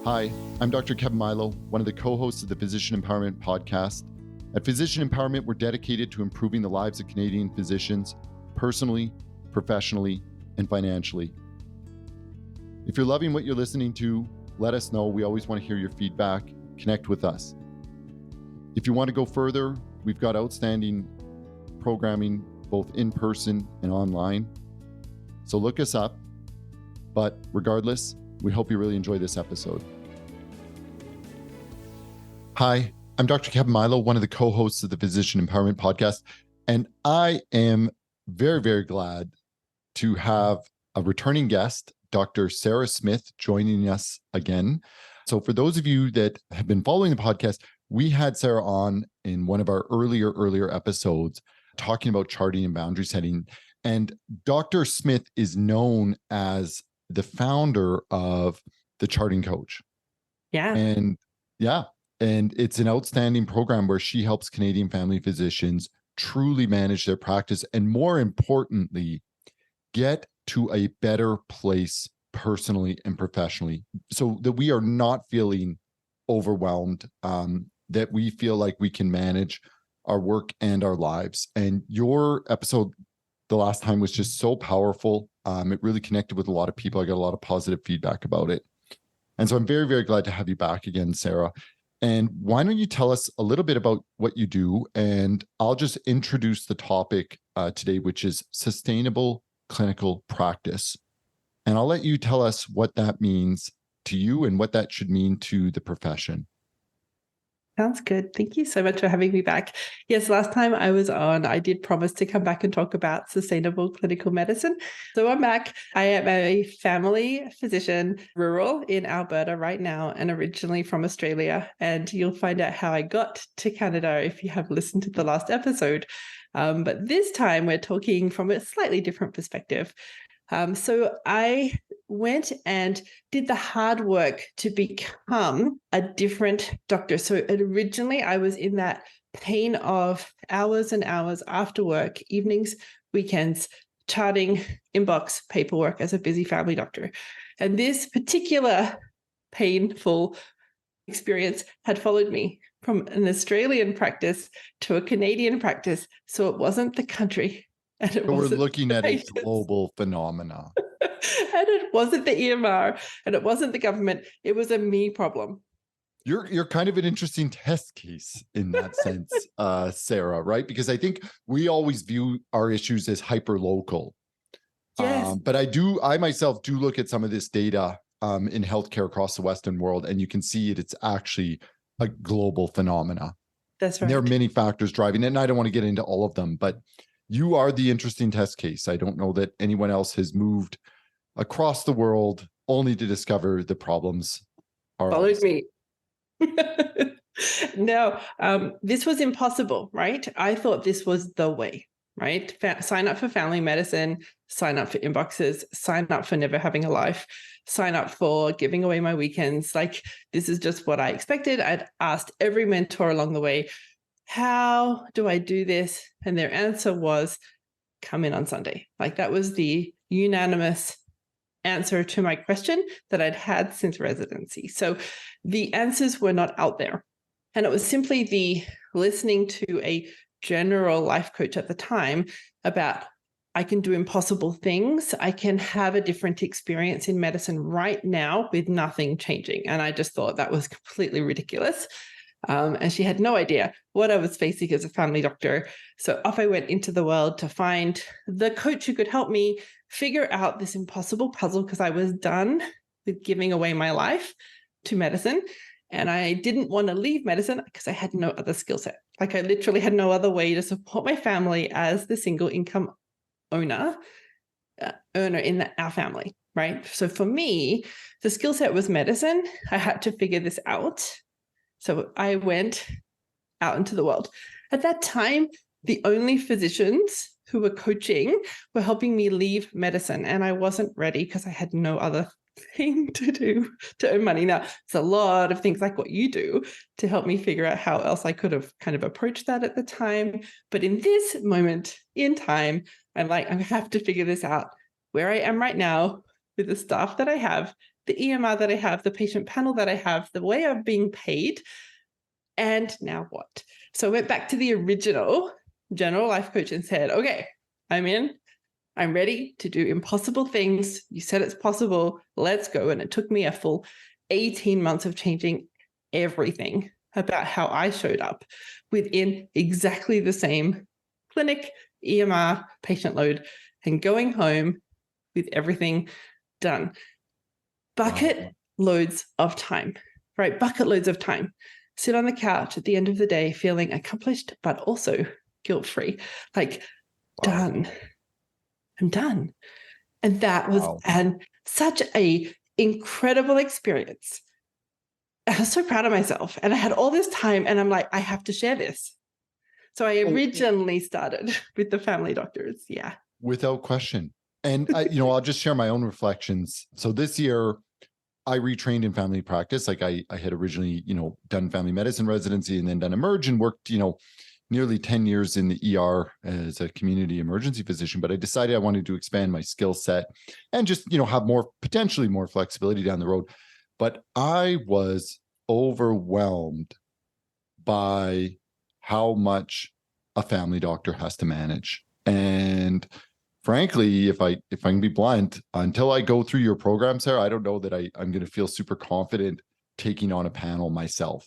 Hi, I'm Dr. Kevin Mailo, one of the co-hosts of the Physician Empowerment Podcast. At Physician Empowerment, we're dedicated to improving the lives of Canadian physicians personally, professionally, and financially. If you're loving what you're listening to, let us know. We always want to hear your feedback. Connect with us. If you want to go further, we've got outstanding programming both in person and online. So look us up. But regardless, we hope you really enjoy this episode. Hi, I'm Dr. Kevin Mailo, one of the co-hosts of the Physician Empowerment Podcast, and I am very, very glad to have a returning guest, Dr. Sarah Smith, joining us again. So for those of you that have been following the podcast, we had Sarah on in one of our earlier episodes talking about charting and boundary setting. And Dr. Smith is known as the founder of the Charting Coach. And it's an outstanding program where she helps Canadian family physicians truly manage their practice and, more importantly, get to a better place personally and professionally so that we are not feeling overwhelmed, that we feel like we can manage our work and our lives. And your episode the last time was just so powerful. It really connected with a lot of people. I got a lot of positive feedback about it. And so I'm very, very glad to have you back again, Sarah. And why don't you tell us a little bit about what you do? And I'll just introduce the topic today, which is sustainable clinical practice. And I'll let you tell us what that means to you and what that should mean to the profession. Sounds good. Thank you so much for having me back. Yes, last time I was on, I did promise to come back and talk about sustainable clinical medicine. So I'm back. I am a family physician, rural in Alberta right now, and originally from Australia. And you'll find out how I got to Canada if you have listened to the last episode. But this time we're talking from a slightly different perspective. So I went and did the hard work to become a different doctor. So originally I was in that pain of hours and hours after work, evenings, weekends, charting inbox paperwork as a busy family doctor. And this particular painful experience had followed me from an Australian practice to a Canadian practice. So it wasn't the country. And so we're looking at a global phenomena. And it wasn't the EMR and it wasn't the government. It was a me problem. You're kind of an interesting test case in that sense, Sarah, right? Because I think we always view our issues as hyper local. Yes. But I myself do look at some of this data in healthcare across the Western world, and you can see it's actually a global phenomena. That's right. And there are many factors driving it, and I don't want to get into all of them, but you are the interesting test case. I don't know that anyone else has moved across the world only to discover the problems are followed me. No, this was impossible, right? I thought this was the way, right? Sign up for family medicine, sign up for inboxes, sign up for never having a life, sign up for giving away my weekends. Like, this is just what I expected. I'd asked every mentor along the way, how do I do this? And their answer was, come in on Sunday. Like, that was the unanimous answer to my question that I'd had since residency. So the answers were not out there. And it was simply the listening to a general life coach at the time about, I can do impossible things. I can have a different experience in medicine right now with nothing changing. And I just thought that was completely ridiculous. And she had no idea what I was facing as a family doctor. So off I went into the world to find the coach who could help me figure out this impossible puzzle, because I was done with giving away my life to medicine. And I didn't want to leave medicine because I had no other skill set. Like, I literally had no other way to support my family as the single income earner in our family, right? So for me, the skill set was medicine. I had to figure this out. So I went out into the world. At that time, the only physicians who were coaching were helping me leave medicine, and I wasn't ready because I had no other thing to do to earn money. Now, it's a lot of things like what you do to help me figure out how else I could have kind of approached that at the time. But in this moment in time, I'm like, I have to figure this out. Where I am right now with the staff that I have, the EMR that I have, the patient panel that I have, the way I'm being paid. And now what? So I went back to the original general life coach and said, okay, I'm in. I'm ready to do impossible things. You said it's possible. Let's go. And it took me a full 18 months of changing everything about how I showed up within exactly the same clinic, EMR, patient load, and going home with everything done. Bucket loads of time, right? Bucket loads of time. Sit on the couch at the end of the day feeling accomplished, but also guilt-free. Like, done. I'm done. And that was such a incredible experience. I was so proud of myself. And I had all this time and I'm like, I have to share this. So I originally started with the family doctors. Yeah. Without question. And I'll just share my own reflections. So this year I retrained in family practice. Like I had originally, done family medicine residency and then done Emerge and worked, nearly 10 years in the ER as a community emergency physician. But I decided I wanted to expand my skill set and just, have potentially more flexibility down the road. But I was overwhelmed by how much a family doctor has to manage. And frankly, if I can be blunt, until I go through your program, Sarah, I don't know that I'm going to feel super confident taking on a panel myself.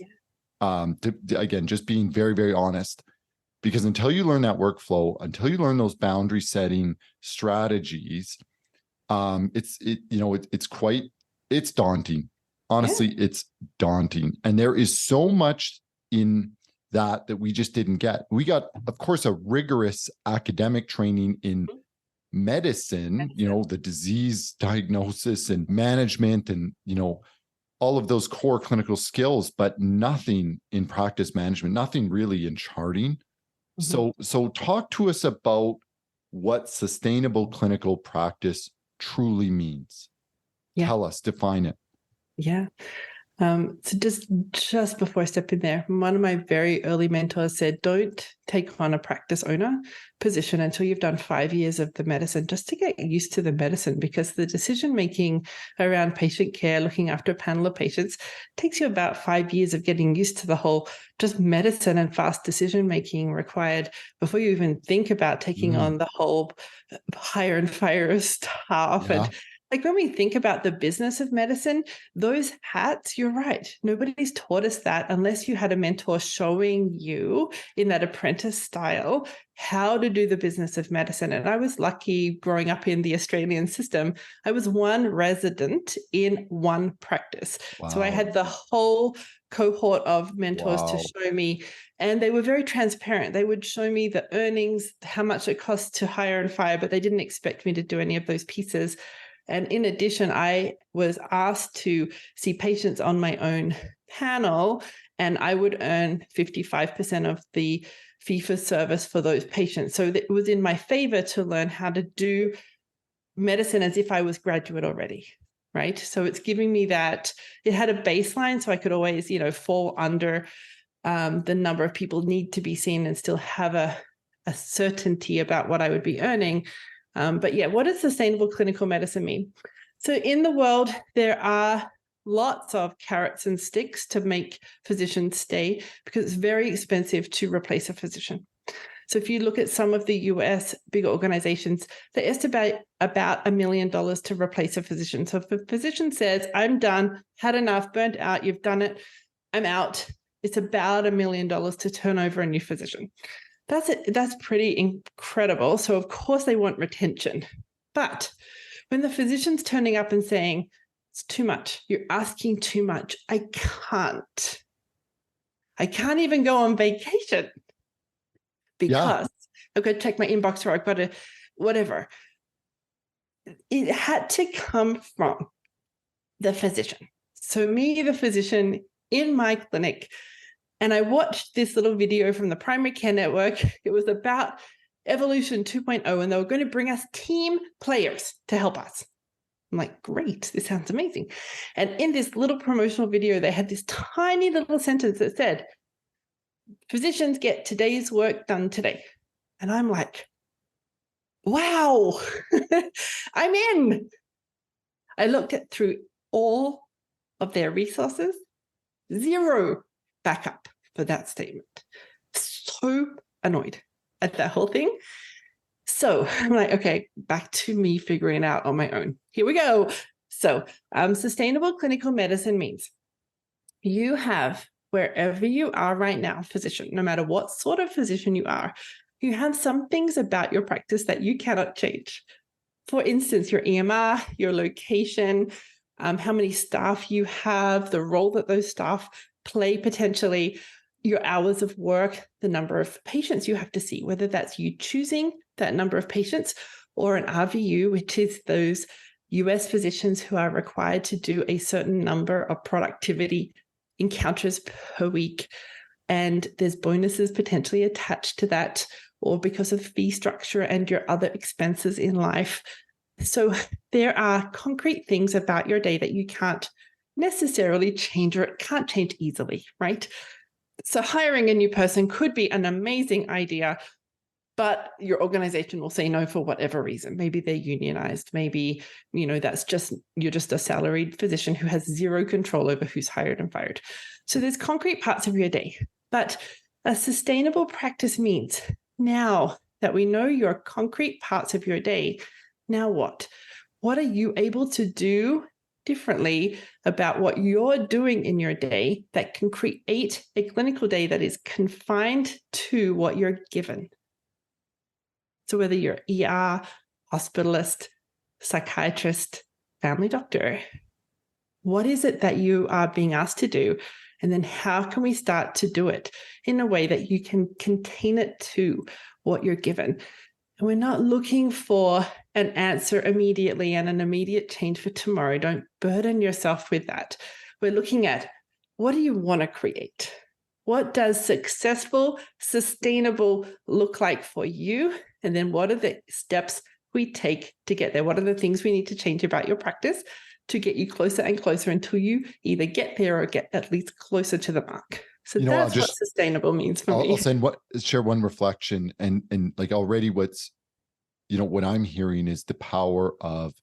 Again, just being very, very honest, because until you learn that workflow, until you learn those boundary setting strategies, it's daunting. Honestly, it's daunting. And there is so much in that we just didn't get. We got, of course, a rigorous academic training in medicine, the disease diagnosis and management and, all of those core clinical skills, but nothing in practice management, nothing really in charting. So talk to us about what sustainable clinical practice truly means. Tell us, define it. Yeah. So just before I step in there, one of my very early mentors said, don't take on a practice owner position until you've done 5 years of the medicine, just to get used to the medicine, because the decision-making around patient care, looking after a panel of patients, takes you about 5 years of getting used to the whole just medicine and fast decision-making required before you even think about taking on the whole hire and fire staff. And like when we think about the business of medicine, those hats, you're right. Nobody's taught us that unless you had a mentor showing you in that apprentice style how to do the business of medicine. And I was lucky growing up in the Australian system. I was one resident in one practice. So I had the whole cohort of mentors to show me, and they were very transparent. They would show me the earnings, how much it costs to hire and fire, but they didn't expect me to do any of those pieces. And in addition, I was asked to see patients on my own panel, and I would earn 55% of the fee for service for those patients. So it was in my favor to learn how to do medicine as if I was graduate already, right? So it's giving me that, it had a baseline so I could always, fall under the number of people need to be seen and still have a certainty about what I would be earning. But yeah, what does sustainable clinical medicine mean? So in the world, there are lots of carrots and sticks to make physicians stay because it's very expensive to replace a physician. So if you look at some of the US big organizations, they estimate about $1 million to replace a physician. So if a physician says, I'm done, had enough, burnt out, you've done it, I'm out, it's about $1 million to turn over a new physician. That's pretty incredible. So of course they want retention. But when the physician's turning up and saying, it's too much, you're asking too much, I can't even go on vacation because I've got to check my inbox, or I've got to whatever. It had to come from the physician. So me, the physician in my clinic, and I watched this little video from the Primary Care Network. It was about Evolution 2.0, and they were going to bring us team players to help us. I'm like, great, this sounds amazing. And in this little promotional video, they had this tiny little sentence that said, physicians get today's work done today. And I'm like, wow, I'm in. I looked through all of their resources, zero backup for that statement. So annoyed at that whole thing. So I'm like, okay, back to me figuring it out on my own. Here we go. So sustainable clinical medicine means you have, wherever you are right now, physician, no matter what sort of physician you are, you have some things about your practice that you cannot change. For instance, your EMR, your location, how many staff you have, the role that those staff play potentially, your hours of work, the number of patients you have to see, whether that's you choosing that number of patients or an RVU, which is those US physicians who are required to do a certain number of productivity encounters per week. And there's bonuses potentially attached to that, or because of fee structure and your other expenses in life. So there are concrete things about your day that you can't necessarily change, or it can't change easily, right? So hiring a new person could be an amazing idea, but your organization will say no for whatever reason. Maybe they're unionized. Maybe, that's just, you're just a salaried physician who has zero control over who's hired and fired. So there's concrete parts of your day, but a sustainable practice means now that we know your concrete parts of your day, now what? What are you able to do differently about what you're doing in your day that can create a clinical day that is confined to what you're given? So whether you're ER, hospitalist, psychiatrist, family doctor, what is it that you are being asked to do? And then how can we start to do it in a way that you can contain it to what you're given? And we're not looking for an answer immediately and an immediate change for tomorrow. Don't burden yourself with that. We're looking at, what do you want to create? What does successful, sustainable look like for you? And then what are the steps we take to get there? What are the things we need to change about your practice to get you closer and closer until you either get there or get at least closer to the mark? So that's what sustainable means for me. I'll share one reflection, and like already what I'm hearing is the power of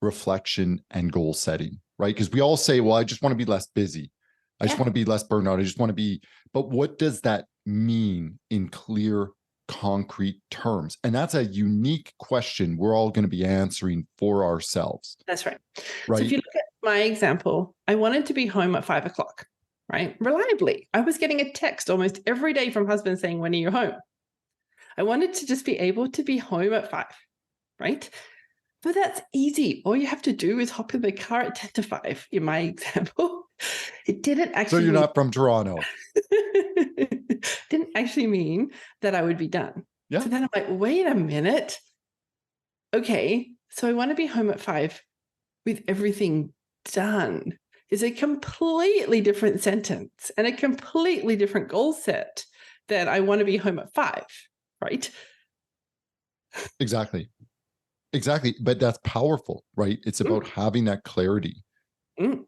reflection and goal setting, right? Because we all say, well, I just want to be less busy. I just want to be less burnout. I just want to be, but what does that mean in clear, concrete terms? And that's a unique question we're all going to be answering for ourselves. That's right. So if you look at my example, I wanted to be home at 5 o'clock, right? Reliably. I was getting a text almost every day from husband saying, when are you home? I wanted to just be able to be home at 5, right? But that's easy. All you have to do is hop in the car at 10 to 5, in my example. It didn't actually So you're not from Toronto. Didn't actually mean that I would be done. Yeah. So then I'm like, wait a minute. Okay, so I want to be home at 5 with everything done is a completely different sentence and a completely different goal set than I want to be home at 5, right? Exactly. But that's powerful, right? It's about having that clarity. I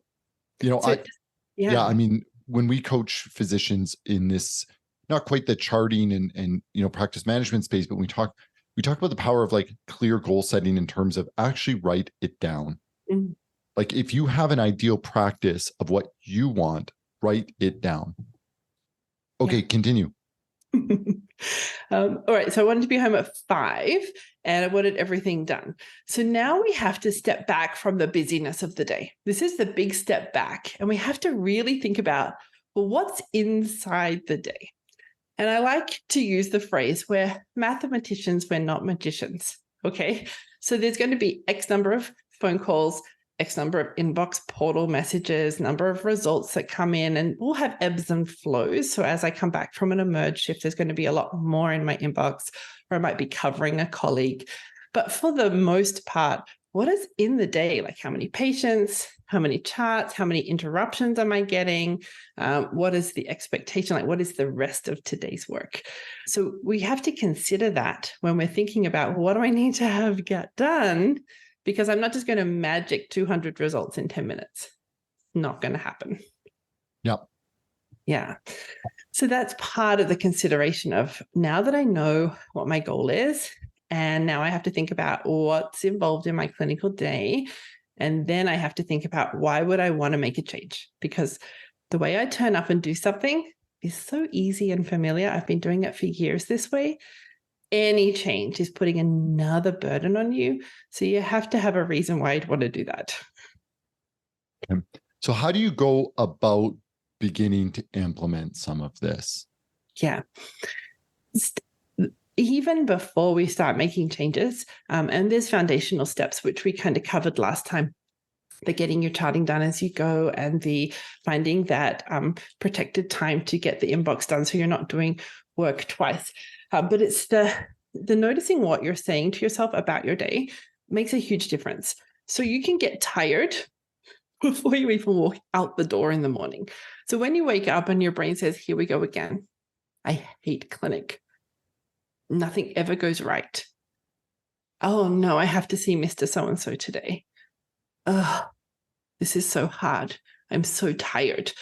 mean, when we coach physicians in this, not quite the charting and practice management space, but we talk about the power of like clear goal setting in terms of actually write it down. Like if you have an ideal practice of what you want, write it down. Okay, continue. All right. So I wanted to be home at 5 and I wanted everything done. So now we have to step back from the busyness of the day. This is the big step back. And we have to really think about, well, what's inside the day? And I like to use the phrase, we're mathematicians, we're not magicians. Okay. So there's going to be X number of phone calls, X number of inbox portal messages, number of results that come in, and we'll have ebbs and flows. So as I come back from an emerge shift, there's going to be a lot more in my inbox, or I might be covering a colleague. But for the most part, what is in the day? Like how many patients, how many charts, how many interruptions am I getting? What is the expectation? Like what is the rest of today's work? So we have to consider that when we're thinking about what do I need to have get done? Because I'm not just going to magic 200 results in 10 minutes. Not going to happen. Yep. Yeah. So that's part of the consideration of now that I know what my goal is, and now I have to think about what's involved in my clinical day. And then I have to think about, why would I want to make a change? Because the way I turn up and do something is so easy and familiar. I've been doing it for years this way. Any change is putting another burden on you. So you have to have a reason why you'd want to do that. Okay. So how do you go about beginning to implement some of this? Yeah. Even before we start making changes, and there's foundational steps, which we kind of covered last time, the getting your charting done as you go, and the finding that protected time to get the inbox done so you're not doing work twice. But it's the noticing what you're saying to yourself about your day makes a huge difference. So you can get tired before you even walk out the door in the morning. So when you wake up and your brain says, here we go again, I hate clinic. Nothing ever goes right. Oh no, I have to see Mr. So-and-so today. Ugh, this is so hard. I'm so tired.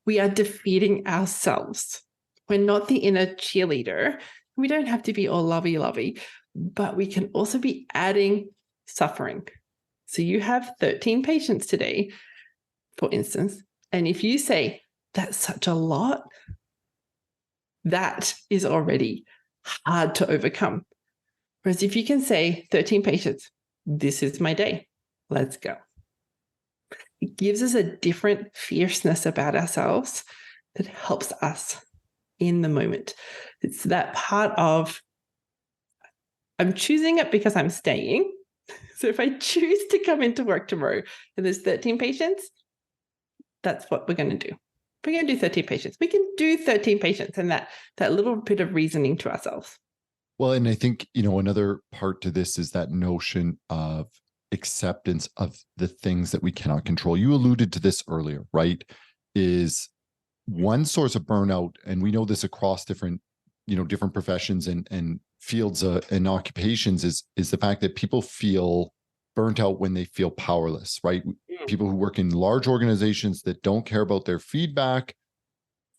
We are defeating ourselves. We're not the inner cheerleader. We don't have to be all lovey-lovey, but we can also be adding suffering. So you have 13 patients today, for instance, and if you say, that's such a lot, that is already hard to overcome. Whereas if you can say 13 patients, this is my day, let's go. It gives us a different fierceness about ourselves that helps us in the moment. It's that part of, I'm choosing it because I'm staying. So if I choose to come into work tomorrow and there's 13 patients, that's what we're going to do. We're going to do 13 patients. We can do 13 patients, and that little bit of reasoning to ourselves. Well, and I think, another part to this is that notion of acceptance of the things that we cannot control. You alluded to this earlier, right? Is one source of burnout, and we know this across different professions and fields and occupations, is the fact that people feel burnt out when they feel powerless, right? People who work in large organizations that don't care about their feedback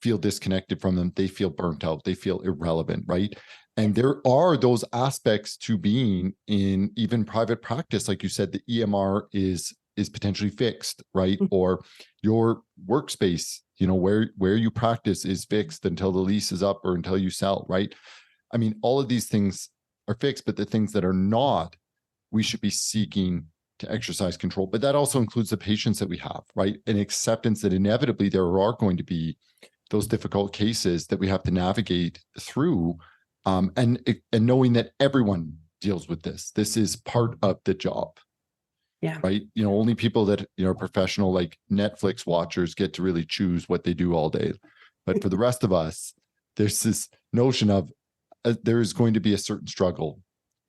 feel disconnected from them. They feel burnt out. They feel irrelevant, right? And there are those aspects to being in even private practice. Like you said, the EMR is potentially fixed, right? Or your workspace, where you practice is fixed until the lease is up or until you sell, right? I mean, all of these things are fixed, but the things that are not, we should be seeking to exercise control. But that also includes the patients that we have, right? An acceptance that inevitably there are going to be those difficult cases that we have to navigate through, and knowing that everyone deals with this. This is part of the job. Yeah. Right. Only people that, are professional, like Netflix watchers, get to really choose what they do all day. But for the rest of us, there's this notion of there is going to be a certain struggle.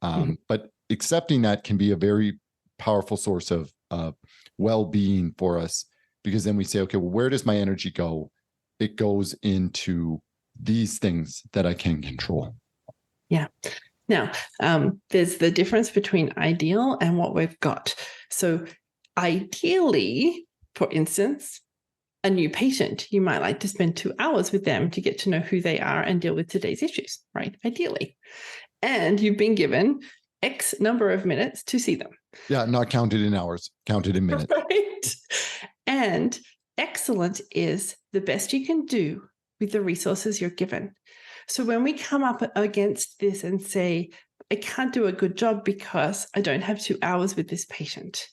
But accepting that can be a very powerful source of well-being for us, because then we say, okay, well, where does my energy go? It goes into these things that I can control. Yeah. Now, there's the difference between ideal and what we've got. So ideally, for instance, a new patient, you might like to spend 2 hours with them to get to know who they are and deal with today's issues, right? Ideally. And you've been given X number of minutes to see them. Yeah, not counted in hours, counted in minutes. Right. And excellent is the best you can do with the resources you're given. So when we come up against this and say, I can't do a good job because I don't have 2 hours with this patient,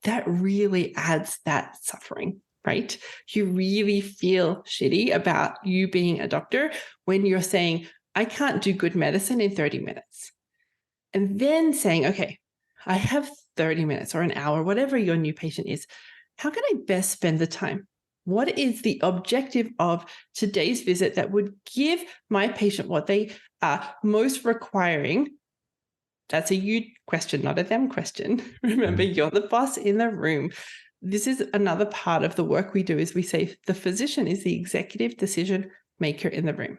that really adds that suffering, right? You really feel shitty about you being a doctor when you're saying, I can't do good medicine in 30 minutes. And then saying, okay, I have 30 minutes or an hour, whatever your new patient is. How can I best spend the time? What is the objective of today's visit that would give my patient what they are most requiring? That's a you question, not a them question. Remember, you're the boss in the room. This is another part of the work we do, is we say the physician is the executive decision maker in the room.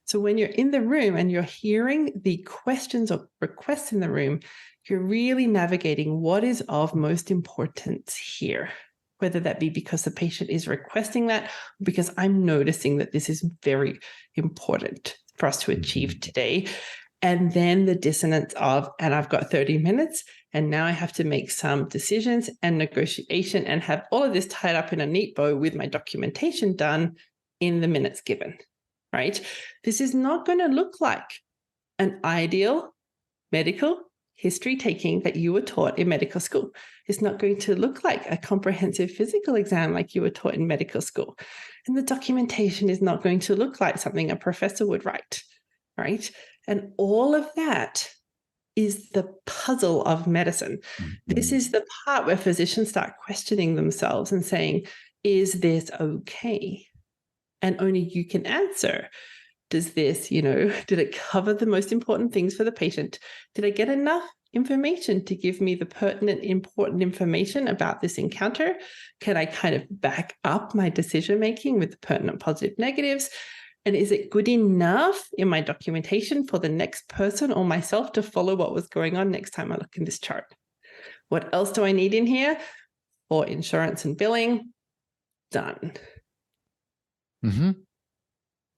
So when you're in the room and you're hearing the questions or requests in the room, you're really navigating what is of most importance here, whether that be because the patient is requesting that, or because I'm noticing that this is very important for us to achieve today. And then the dissonance of, and I've got 30 minutes, And now I have to make some decisions and negotiation and have all of this tied up in a neat bow with my documentation done in the minutes given, right? This is not going to look like an ideal medical history taking that you were taught in medical school. It's not going to look like a comprehensive physical exam like you were taught in medical school. And the documentation is not going to look like something a professor would write, right? And all of that is the puzzle of medicine. This is the part where physicians start questioning themselves and saying, is this okay? And only you can answer. Does this, did it cover the most important things for the patient? Did I get enough information to give me the pertinent, important information about this encounter? Can I kind of back up my decision-making with the pertinent positive negatives? And is it good enough in my documentation for the next person or myself to follow what was going on next time I look in this chart? What else do I need in here? For insurance and billing, done.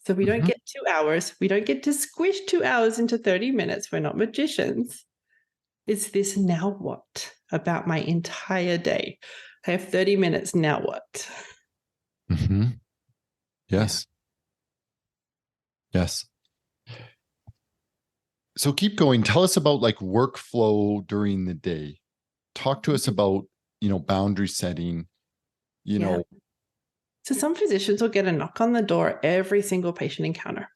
So we don't get 2 hours. We don't get to squish 2 hours into 30 minutes. We're not magicians. It's this now what about my entire day? I have 30 minutes. Now what? Yes. Yes. So keep going. Tell us about like workflow during the day. Talk to us about, boundary setting, know. So some physicians will get a knock on the door every single patient encounter.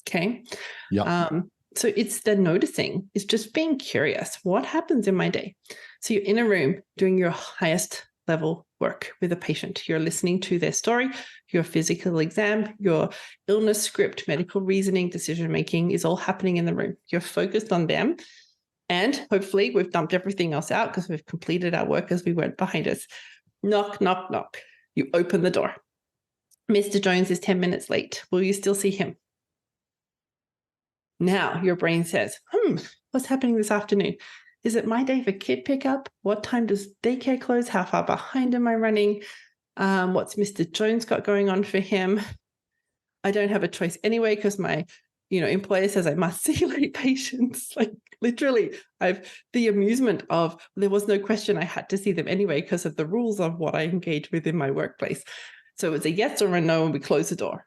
Okay. Yeah. So it's the noticing. It's just being curious. What happens in my day? So you're in a room doing your highest level work with a patient. You're listening to their story, your physical exam, your illness script, medical reasoning, decision-making is all happening in the room. You're focused on them. And hopefully we've dumped everything else out because we've completed our work as we went behind us. Knock, knock, knock. You open the door. Mr. Jones is 10 minutes late. Will you still see him? Now your brain says, what's happening this afternoon? Is it my day for kid pickup? What time does daycare close? How far behind am I running? What's Mr. Jones got going on for him? I don't have a choice anyway because my employer says I must see late patients. Like literally, I've the amusement of there was no question I had to see them anyway because of the rules of what I engage with in my workplace. So it's a yes or a no, and we close the door.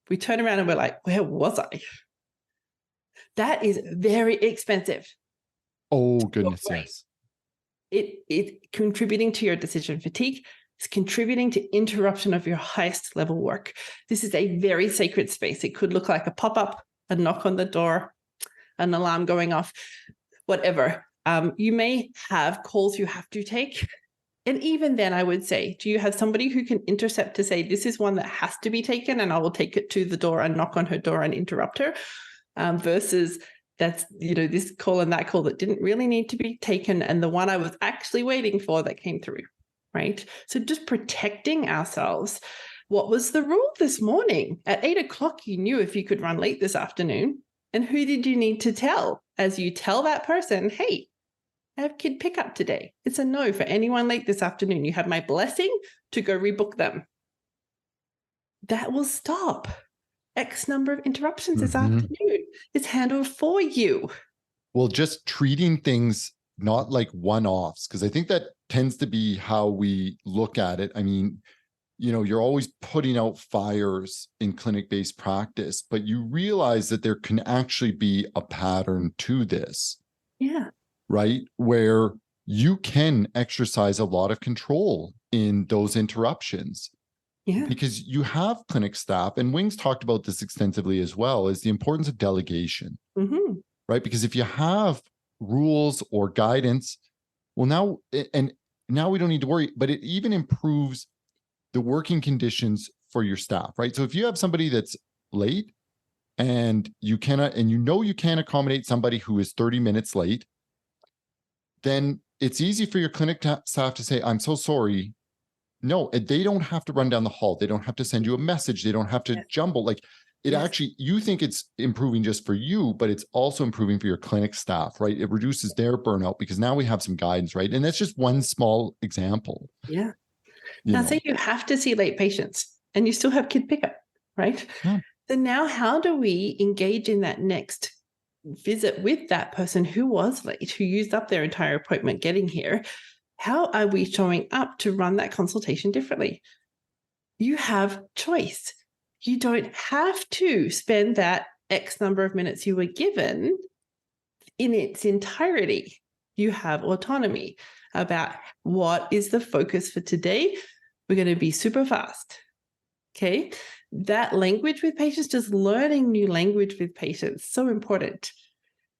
We turn around and we're like, where was I? That is very expensive. Oh, goodness, yes. It contributing to your decision fatigue. It's contributing to interruption of your highest level work. This is a very sacred space. It could look like a pop-up, a knock on the door, an alarm going off, whatever. You may have calls you have to take. And even then, I would say, do you have somebody who can intercept to say, this is one that has to be taken and I will take it to the door and knock on her door and interrupt her, versus that's, this call and that call that didn't really need to be taken and the one I was actually waiting for that came through, right? So just protecting ourselves. What was the rule this morning? At 8 o'clock, you knew if you could run late this afternoon. And who did you need to tell? As you tell that person, hey, I have kid pickup today. It's a no for anyone late this afternoon. You have my blessing to go rebook them. That will stop X number of interruptions this afternoon. It's handled for you. Well, just treating things not like one-offs, because I think that tends to be how we look at it. I mean, you're always putting out fires in clinic-based practice, but you realize that there can actually be a pattern to this. Yeah. Right? Where you can exercise a lot of control in those interruptions. Yeah. Because you have clinic staff, and Wings talked about this extensively as well, is the importance of delegation. Right? Because if you have rules or guidance, well, now we don't need to worry, but it even improves the working conditions for your staff, right? So if you have somebody that's late and you can't accommodate somebody who is 30 minutes late, then it's easy for your clinic staff to say, I'm so sorry. No, they don't have to run down the hall. They don't have to send you a message. They don't have to jumble. Like it actually, you think it's improving just for you, but it's also improving for your clinic staff, right? It reduces their burnout because now we have some guidance, right? And that's just one small example. Yeah. Now say you have to see late patients and you still have kid pickup, right? Yeah. So now how do we engage in that next visit with that person who was late, who used up their entire appointment getting here. How are we showing up to run that consultation differently? You have choice. You don't have to spend that X number of minutes you were given in its entirety. You have autonomy about what is the focus for today. We're going to be super fast. Okay. That language with patients, just learning new language with patients, so important.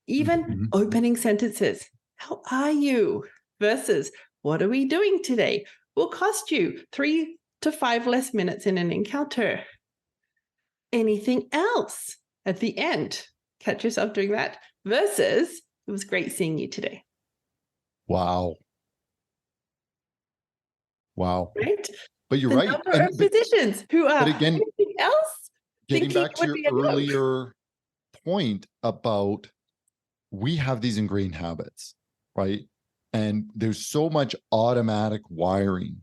Even opening sentences. How are you? Versus, what are we doing today? Will cost you 3 to 5 less minutes in an encounter. Anything else at the end? Catch yourself doing that. Versus, it was great seeing you today. Wow. Right? But you're the right. Number of physicians who are, but again, anything else? getting back to your earlier point about, we have these ingrained habits, right? And there's so much automatic wiring.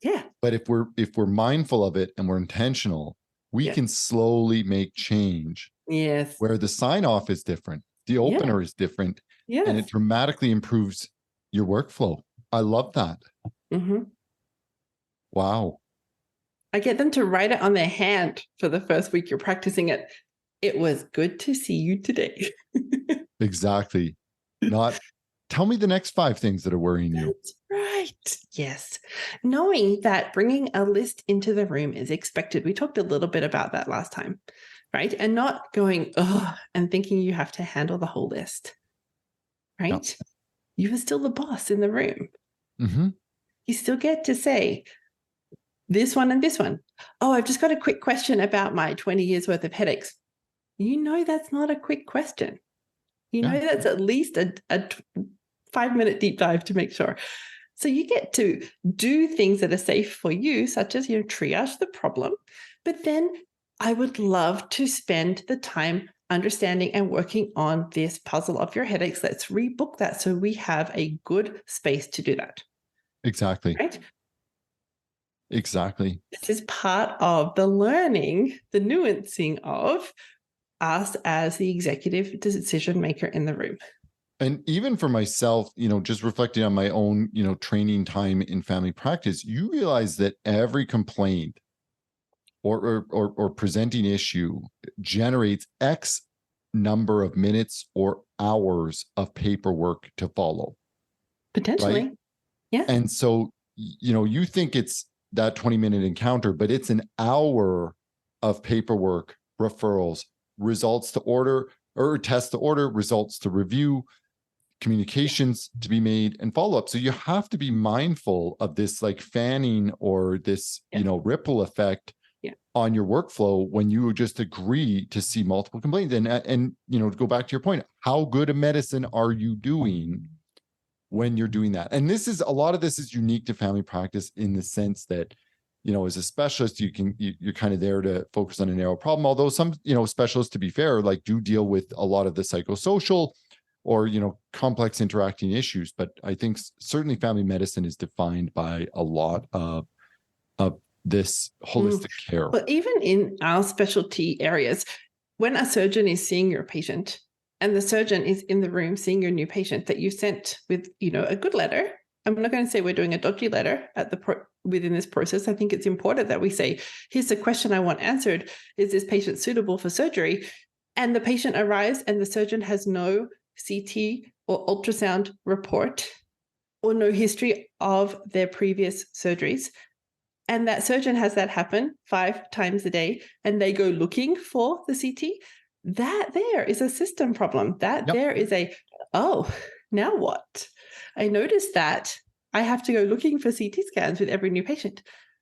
Yeah. But if we're mindful of it and we're intentional, we can slowly make change. Yes. Where the sign off is different, the opener is different, and it dramatically improves your workflow. I love that. Wow. I get them to write it on their hand for the first week you're practicing it. It was good to see you today. Exactly. Not, tell me the next 5 things that are worrying you. That's right. Yes. Knowing that bringing a list into the room is expected. We talked a little bit about that last time, right? And not going, oh, and thinking you have to handle the whole list, right? You are still the boss in the room. You still get to say, this one and this one. Oh, I've just got a quick question about my 20 years worth of headaches. You know, that's not a quick question. You know, that's at least a 5-minute deep dive to make sure. So you get to do things that are safe for you, such as, triage the problem. But then I would love to spend the time understanding and working on this puzzle of your headaches. Let's rebook that so we have a good space to do that. Exactly. Right? Exactly. This is part of the learning, the nuancing of us as the executive decision maker in the room. And even for myself, just reflecting on my own, training time in family practice, you realize that every complaint or presenting issue generates X number of minutes or hours of paperwork to follow. Potentially. Right? Yeah. And so, you think it's that 20-minute encounter, but it's an hour of paperwork, referrals, results to order or test to order, results to review, communications to be made, and follow-up. So you have to be mindful of this like fanning or this, ripple effect on your workflow when you just agree to see multiple complaints. And to go back to your point, how good a medicine are you doing when you're doing that? And a lot of this is unique to family practice in the sense that, as a specialist, you're kind of there to focus on a narrow problem. Although some, specialists, to be fair, like do deal with a lot of the psychosocial or, complex interacting issues. But I think certainly family medicine is defined by a lot of this holistic care. But even in our specialty areas, when a surgeon is seeing your patient and the surgeon is in the room seeing your new patient that you sent with, a good letter. I'm not going to say we're doing a dodgy letter within this process. I think it's important that we say, here's the question I want answered. Is this patient suitable for surgery? And the patient arrives and the surgeon has no CT or ultrasound report or no history of their previous surgeries. And that surgeon has that happen 5 times a day and they go looking for the CT. That there is a system problem. There is now what? I noticed that I have to go looking for CT scans with every new patient.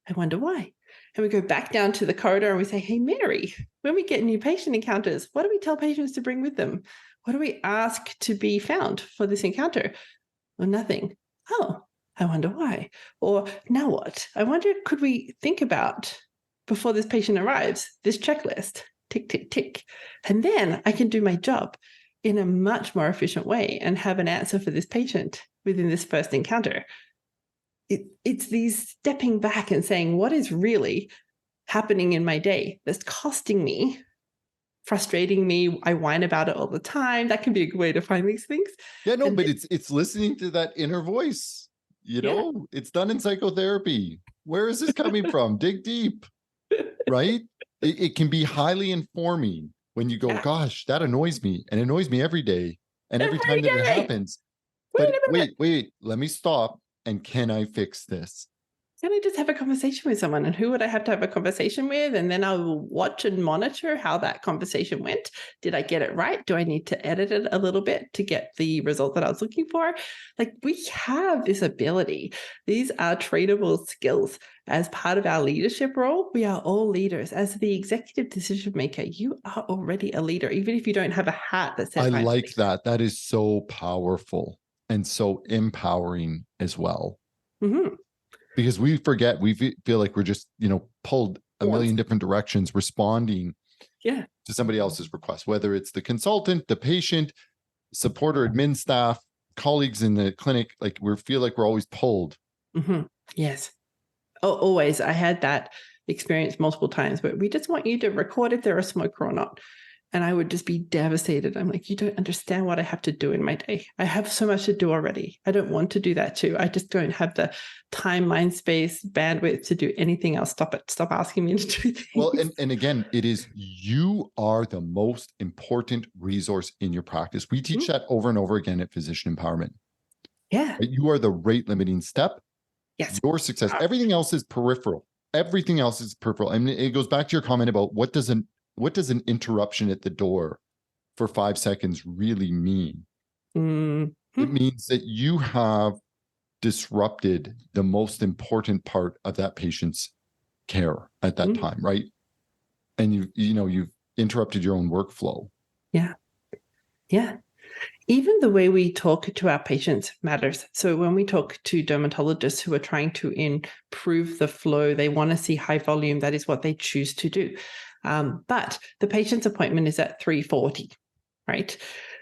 I wonder why. And we go back down to the corridor and we say, hey, Mary, when we get new patient encounters, what do we tell patients to bring with them? What do we ask to be found for this encounter? Well, nothing. Oh, I wonder why. Or now what? I wonder, could we think about, before this patient arrives, this checklist, tick, tick, tick. And then I can do my job in a much more efficient way and have an answer for this patient within this first encounter. It's these stepping back and saying, what is really happening in my day that's costing me frustrating me. I whine about it all the time. That can be a good way to find these things. Yeah, no, And but then- it's listening to that inner voice. You Yeah. know, it's done in psychotherapy. Where is this coming from? Dig deep, right? It can be highly informing when you go, Yeah. gosh, that annoys me and annoys me every day and every time that it day. happens. Wait But a minute. wait, let me stop. And can I fix this? Can I just have a conversation with someone? And who would I have to have a conversation with? And then I will watch and monitor how that conversation went. Did I get it right? Do I need to edit it a little bit to get the result that I was looking for? Like, we have this ability. These are trainable skills. As part of our leadership role, we are all leaders. As the executive decision maker, you are already a leader, even if you don't have a hat that says, I like that. That is so powerful and so empowering as well. Mm-hmm. Because we forget, we feel like we're just, pulled a million different directions, responding to somebody else's request, whether it's the consultant, the patient, support or admin staff, colleagues in the clinic. Like, we feel like we're always pulled. Mm-hmm. Yes. Oh, always. I had that experience multiple times, but we just want you to record if they're a smoker or not. And I would just be devastated. I'm like, you don't understand what I have to do in my day. I have so much to do already. I don't want to do that too. I just don't have the time, mind space, bandwidth to do anything else. Stop it. Stop asking me to do things. Well, and again, you are the most important resource in your practice. We teach that over and over again at Physician Empowerment. Yeah. You are the rate limiting step. Yes. Your success. Everything else is peripheral. Everything else is peripheral. I mean, it goes back to your comment about what does an interruption at the door for 5 seconds really mean? Mm-hmm. It means that you have disrupted the most important part of that patient's care at that time, right? And you've interrupted your own workflow. Yeah. Yeah. Even the way we talk to our patients matters. So when we talk to dermatologists who are trying to improve the flow, they want to see high volume. That is what they choose to do. But the patient's appointment is at 3:40, right?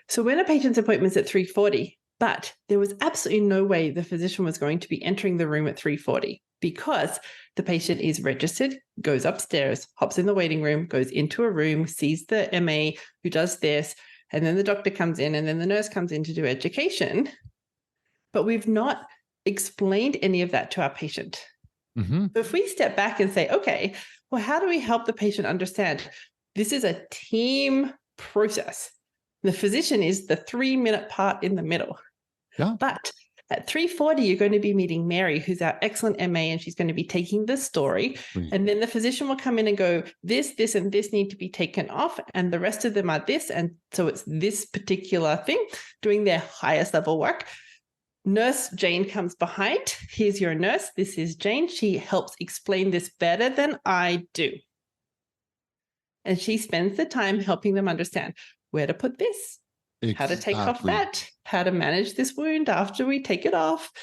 So when a patient's appointment is at 3:40, but there was absolutely no way the physician was going to be entering the room at 3:40 because the patient is registered, goes upstairs, hops in the waiting room, goes into a room, sees the MA who does this, and then the doctor comes in, and then the nurse comes in to do education. But we've not explained any of that to our patient. Mm-hmm. So if we step back and say, okay, well, how do we help the patient understand this is a team process? The physician is the 3-minute part in the middle. Yeah. But at 3:40, you're going to be meeting Mary, who's our excellent MA, and she's going to be taking the story. Right. And then the physician will come in and go, this, and this need to be taken off. And the rest of them are this. And so it's this particular thing, doing their highest level work. Nurse Jane comes behind. Here's your nurse. This is Jane. She helps explain this better than I do. And she spends the time helping them understand where to put this, how to take off that, how to manage this wound after we take it off.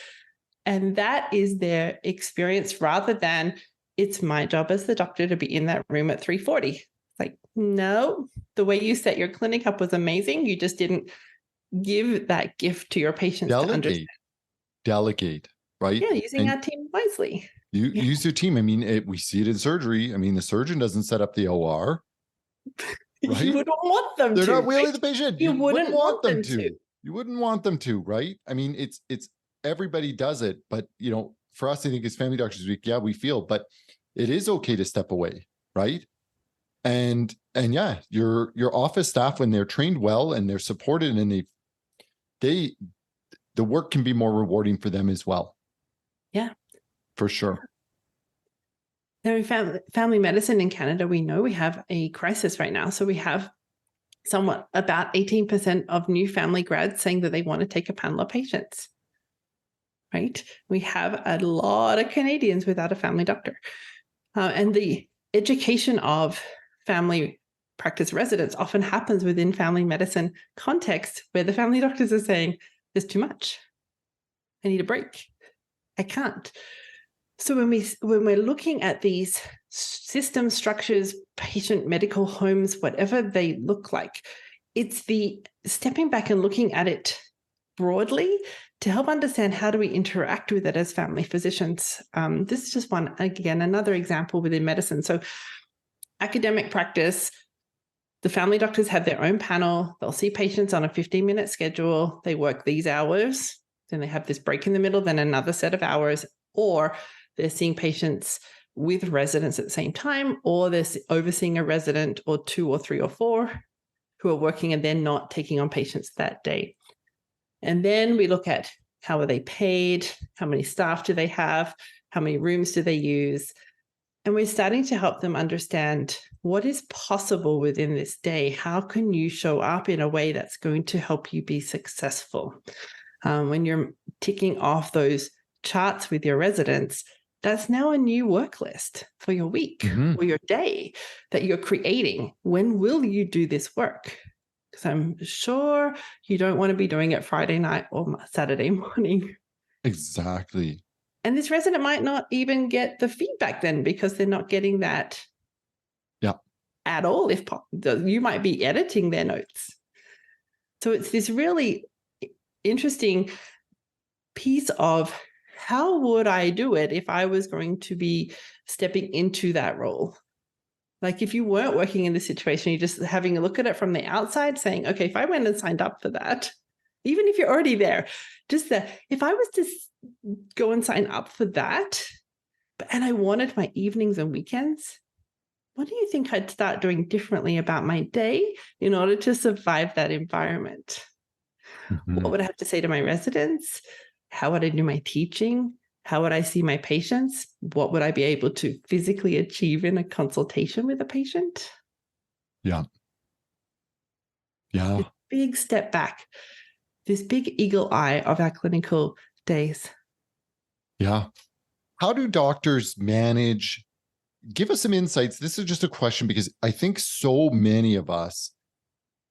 And that is their experience rather than it's my job as the doctor to be in that room at 3:40. Like, no, the way you set your clinic up was amazing. You just didn't give that gift to your patients to understand. Delegate, right? Yeah, using our team wisely. Use your team. I mean, we see it in surgery. I mean, the surgeon doesn't set up the OR. Right? You wouldn't want them They're to. not wheeling the patient. You wouldn't want them to. You wouldn't want them to, right? I mean, it's everybody does it, but for us, I think as family doctors, we feel, but it is okay to step away, right? And yeah, your office staff, when they're trained well and they're supported and the work can be more rewarding for them as well. Yeah, for sure. Now, in family medicine in Canada, we know we have a crisis right now. So we have about 18% of new family grads saying that they want to take a panel of patients, right? We have a lot of Canadians without a family doctor. And the education of family practice residents often happens within family medicine context where the family doctors are saying, there's too much. I need a break. I can't. So when we're looking at these system structures, patient medical homes, whatever they look like, it's the stepping back and looking at it broadly to help understand how do we interact with it as family physicians. This is just another example within medicine. So academic practice, The family doctors have their own panel. They'll see patients on a 15-minute schedule. They work these hours. Then they have this break in the middle, then another set of hours, or they're seeing patients with residents at the same time, or they're overseeing a resident or 2 or 3 or 4 who are working and they're not taking on patients that day. And then we look at how are they paid, how many staff do they have, how many rooms do they use, and we're starting to help them understand what is possible within this day. How can you show up in a way that's going to help you be successful? When you're ticking off those charts with your residents, that's now a new work list for your week or your day that you're creating. When will you do this work? Because I'm sure you don't want to be doing it Friday night or Saturday morning. Exactly. And this resident might not even get the feedback then because they're not getting that at all. If you might be editing their notes. So it's this really interesting piece of how would I do it if I was going to be stepping into that role? Like if you weren't working in this situation, you're just having a look at it from the outside saying, okay, if I went and signed up for that, even if you're already there, just that if I was to go and sign up for that, and I wanted my evenings and weekends, what do you think I'd start doing differently about my day in order to survive that environment? What would I have to say to my residents? How would I do my teaching? How would I see my patients? What would I be able to physically achieve in a consultation with a patient? Yeah. This big step back, this big eagle eye of our clinical days. Yeah. How do doctors manage? Give us some insights. This is just a question because I think so many of us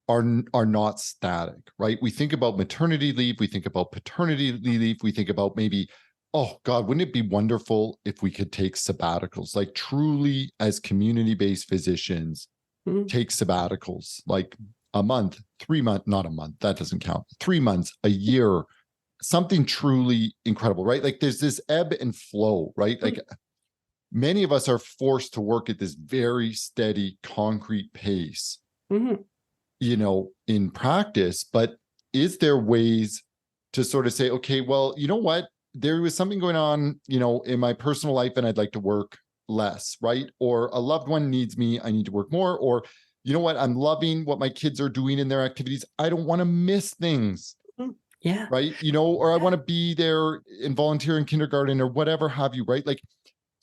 are not static, right? We think about maternity leave, we think about paternity leave, we think about maybe, oh God, wouldn't it be wonderful if we could take sabbaticals, like truly as community-based physicians, take sabbaticals, like a month, 3 months, not a month, that doesn't count, 3 months, a year, something truly incredible, right? Like there's this ebb and flow, right? Like many of us are forced to work at this very steady, concrete pace. In practice, but is there ways to sort of say, okay, well, you know what, there was something going on, in my personal life and I'd like to work less, right? Or a loved one needs me, I need to work more. Or, you know what, I'm loving what my kids are doing in their activities. I don't want to miss things. Yeah. Right. Or I want to be there and volunteer in kindergarten or whatever have you, right? Like,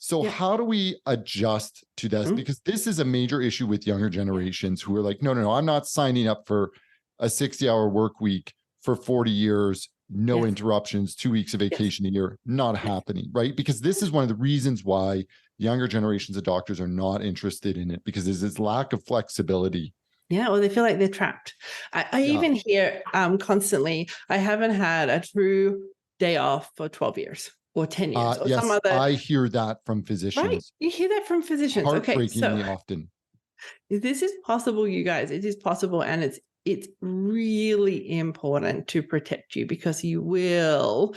so how do we adjust to this? Because this is a major issue with younger generations who are like, no, I'm not signing up for a 60-hour work week for 40 years, no interruptions, 2 weeks of vacation a year, not happening, right? Because this is one of the reasons why younger generations of doctors are not interested in it, because there's this lack of flexibility. Yeah, or they feel like they're trapped. I even hear constantly, I haven't had a true day off for 12 years. Or 10 years or yes, some other. I hear that from physicians. Right. You hear that from physicians. Heartbreakingly often. This is possible, you guys. It is possible. And it's really important to protect you because you will,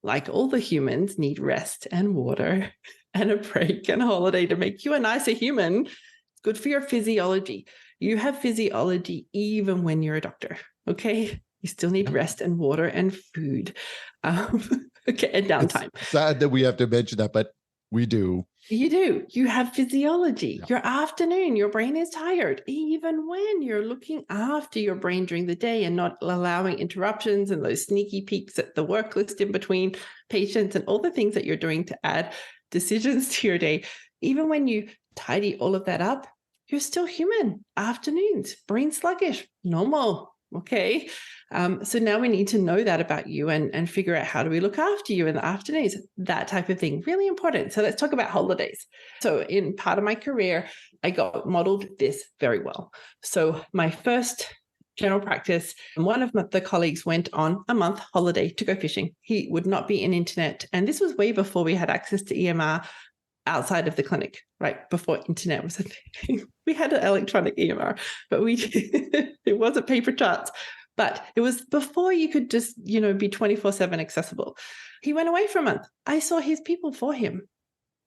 like all the humans, need rest and water and a break and a holiday to make you a nicer human. It's good for your physiology. You have physiology even when you're a doctor. Okay. You still need rest and water and food. Okay, and downtime. It's sad that we have to mention that, but we do. You do. You have physiology. Your afternoon, your brain is tired, even when you're looking after your brain during the day and not allowing interruptions and those sneaky peeks at the work list in between patients and all the things that you're doing to add decisions to your day. Even when you tidy all of that up, you're still human. Afternoons, brain sluggish, normal. Okay. So now we need to know that about you and figure out how do we look after you in the afternoons, that type of thing. Really important. So let's talk about holidays. So in part of my career, I got modeled this very well. So my first general practice, one of the colleagues went on a month holiday to go fishing. He would not be in internet. And this was way before we had access to EMR outside of the clinic, right? Before internet was a thing. We had an electronic EMR, but it wasn't paper charts. But it was before you could just, be 24/7 accessible. He went away for a month. I saw his people for him.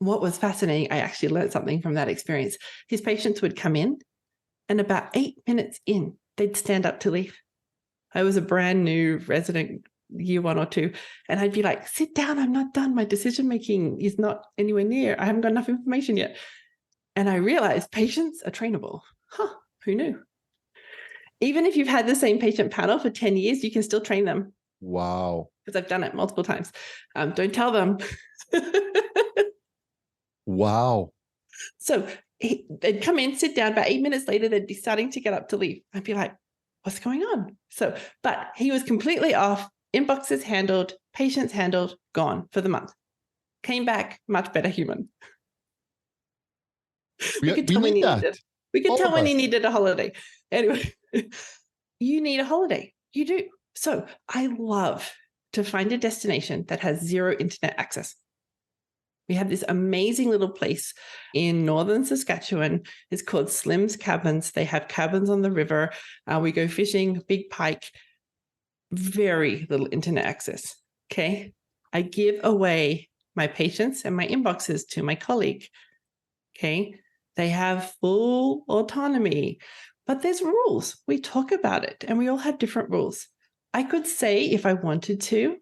What was fascinating, I actually learned something from that experience. His patients would come in And about 8 minutes in, they'd stand up to leave. I was a brand new resident, year 1 or 2, and I'd be like, sit down, I'm not done. My decision-making is not anywhere near. I haven't got enough information yet. And I realized patients are trainable. Who knew? Even if you've had the same patient panel for 10 years, you can still train them. Wow. Because I've done it multiple times. Don't tell them. Wow. So they'd come in, sit down. About 8 minutes later, they'd be starting to get up to leave. I'd be like, what's going on? So, but he was completely off. Inboxes handled, patients handled, gone for the month. Came back, much better human. We could tell when he needed. We could tell when he needed a holiday. Anyway, you need a holiday. You do. So I love to find a destination that has zero internet access. We have this amazing little place in northern Saskatchewan. It's called Slim's Cabins. They have cabins on the river. We go fishing, big pike, very little internet access. Okay. I give away my patients and my inboxes to my colleague. Okay. They have full autonomy, but there's rules. We talk about it and we all have different rules. I could say, if I wanted to,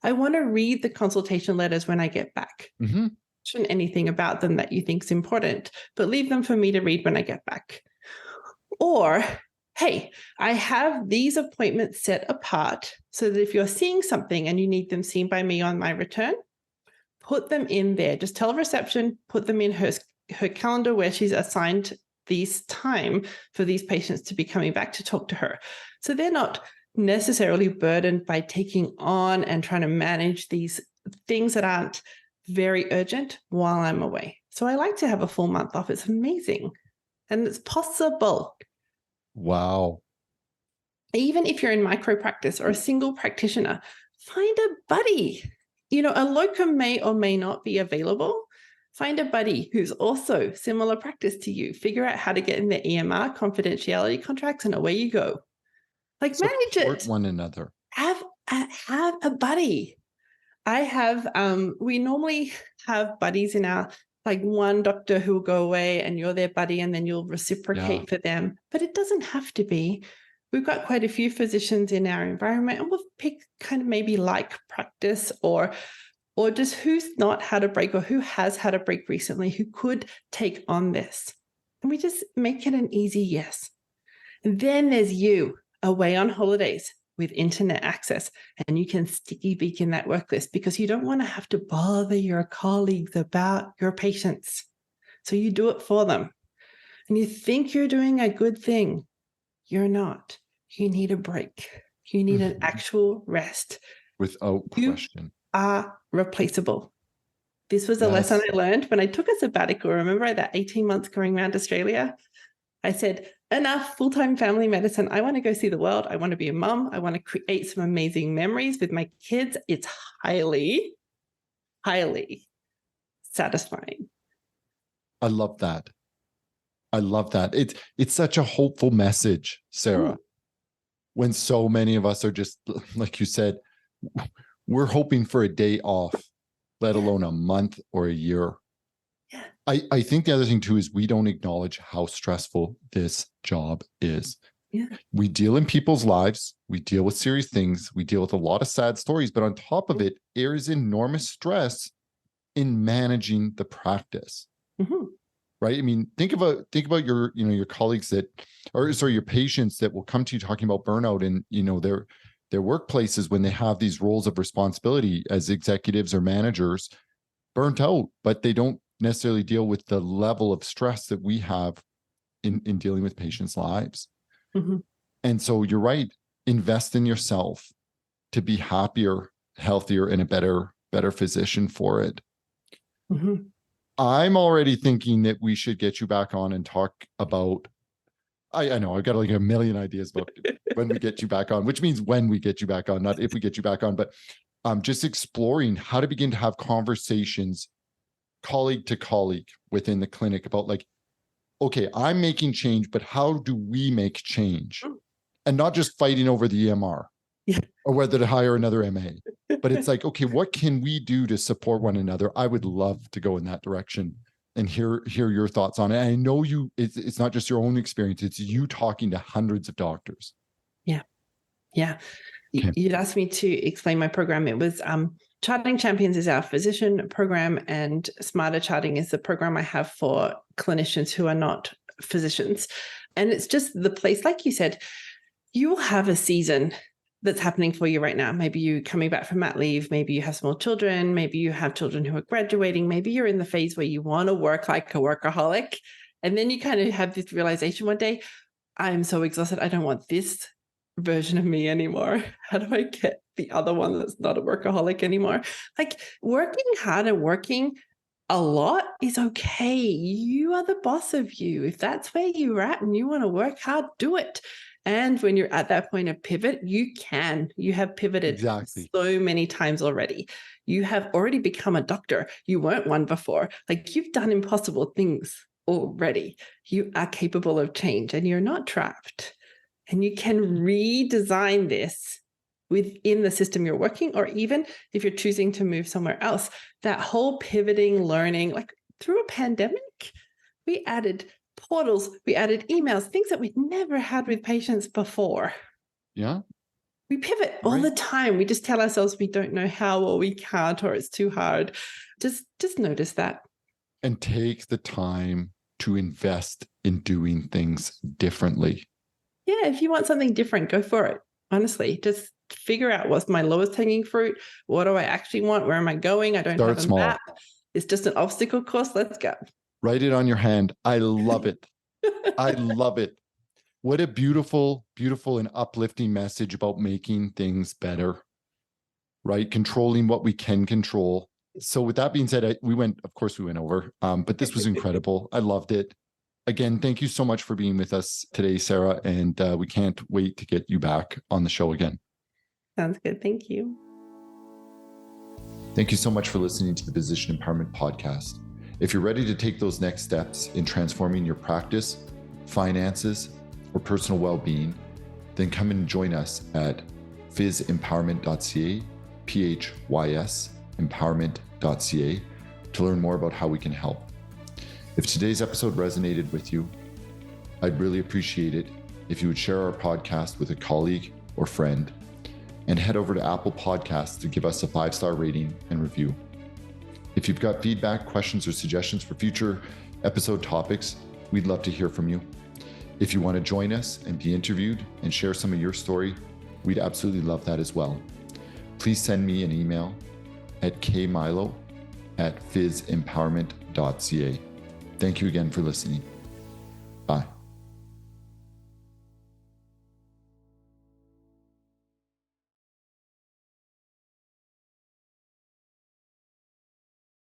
I want to read the consultation letters when I get back. Mm-hmm. Mention anything about them that you think is important, but leave them for me to read when I get back. Or, hey, I have these appointments set apart so that if you're seeing something and you need them seen by me on my return, put them in there. Just tell reception, put them in her calendar where she's assigned these time for these patients to be coming back to talk to her. So they're not necessarily burdened by taking on and trying to manage these things that aren't very urgent while I'm away. So I like to have a full month off. It's amazing. And it's possible. Wow. Even if you're in micro practice or a single practitioner, find a buddy. You know, a locum may or may not be available. Find a buddy who's also similar practice to you. Figure out how to get in the EMR confidentiality contracts and away you go. Like manage it. One another. Have a buddy. I have, we normally have buddies in our, like one doctor who will go away and you're their buddy and then you'll reciprocate for them. But it doesn't have to be. We've got quite a few physicians in our environment and we'll pick kind of maybe like practice or just who's not had a break or who has had a break recently who could take on this. And we just make it an easy yes. And then there's you away on holidays with internet access, and you can sticky beak in that work list because you don't want to have to bother your colleagues about your patients. So you do it for them. And you think you're doing a good thing. You're not. You need a break. You need an actual rest. Without question. You are replaceable. This was a lesson I learned when I took a sabbatical. Remember that 18 months going around Australia? I said, enough full-time family medicine. I want to go see the world. I want to be a mom. I want to create some amazing memories with my kids. It's highly, highly satisfying. I love that. I love that. It's such a hopeful message, Sarah, when so many of us are just, like you said, we're hoping for a day off, let alone a month or a year. Yeah. I think the other thing too is we don't acknowledge how stressful this job is. Yeah. We deal in people's lives. We deal with serious things. We deal with a lot of sad stories, but on top of it, there is enormous stress in managing the practice. Mm-hmm. Right? I mean, think about your, your colleagues your patients that will come to you talking about burnout and, their workplaces when they have these roles of responsibility as executives or managers, burnt out, but they don't necessarily deal with the level of stress that we have in dealing with patients' lives. Mm-hmm. And so you're right, invest in yourself to be happier, healthier, and a better physician for it. Mm-hmm. I'm already thinking that we should get you back on and talk about, I know I've got like a million ideas about when we get you back on, which means when we get you back on, not if we get you back on, but just exploring how to begin to have conversations colleague to colleague within the clinic about like, okay, I'm making change, but how do we make change? And not just fighting over the EMR or whether to hire another MA, but it's like, okay, what can we do to support one another? I would love to go in that direction and hear your thoughts on it. And I know it's not just your own experience, it's you talking to hundreds of doctors. Yeah. Okay. You'd asked me to explain my program. It was Charting Champions is our physician program, and Smarter Charting is the program I have for clinicians who are not physicians. And it's just the place, like you said, you will have a season that's happening for you right now. Maybe you're coming back from mat leave. Maybe you have small children. Maybe you have children who are graduating. Maybe you're in the phase where you want to work like a workaholic. And then you kind of have this realization one day, I'm so exhausted. I don't want this version of me anymore. How do I get the other one that's not a workaholic anymore? Like, working hard and working a lot is okay. You are the boss of you. If that's where you're at and you want to work hard, do it. And when you're at that point of pivot, you have pivoted Exactly. so many times already. You have already become a doctor. You weren't one before. Like, you've done impossible things already. You are capable of change and you're not trapped. And you can redesign this within the system you're working, or even if you're choosing to move somewhere else. That whole pivoting, learning, like through a pandemic, we added portals, we added emails, things that we'd never had with patients before. Yeah. We pivot all the time. We just tell ourselves we don't know how, or we can't, or it's too hard. Just notice that. And take the time to invest in doing things differently. Yeah, if you want something different, go for it. Honestly, just figure out what's my lowest hanging fruit. What do I actually want? Where am I going? I don't have a map. It's just an obstacle course. Let's go. Write it on your hand. I love it. I love it. What a beautiful, beautiful and uplifting message about making things better, right? Controlling what we can control. So with that being said, we went over, but this was incredible. I loved it. Again, thank you so much for being with us today, Sarah, and we can't wait to get you back on the show again. Sounds good. Thank you. Thank you so much for listening to the Physician Empowerment Podcast. If you're ready to take those next steps in transforming your practice, finances, or personal well-being, then come and join us at phys-empowerment.ca, PHYS empowerment.ca, to learn more about how we can help. If today's episode resonated with you, I'd really appreciate it if you would share our podcast with a colleague or friend, and head over to Apple Podcasts to give us a 5-star rating and review. If you've got feedback, questions, or suggestions for future episode topics, we'd love to hear from you. If you want to join us and be interviewed and share some of your story, we'd absolutely love that as well. Please send me an email at kmilo@phys-empowerment.ca. Thank you again for listening. Bye.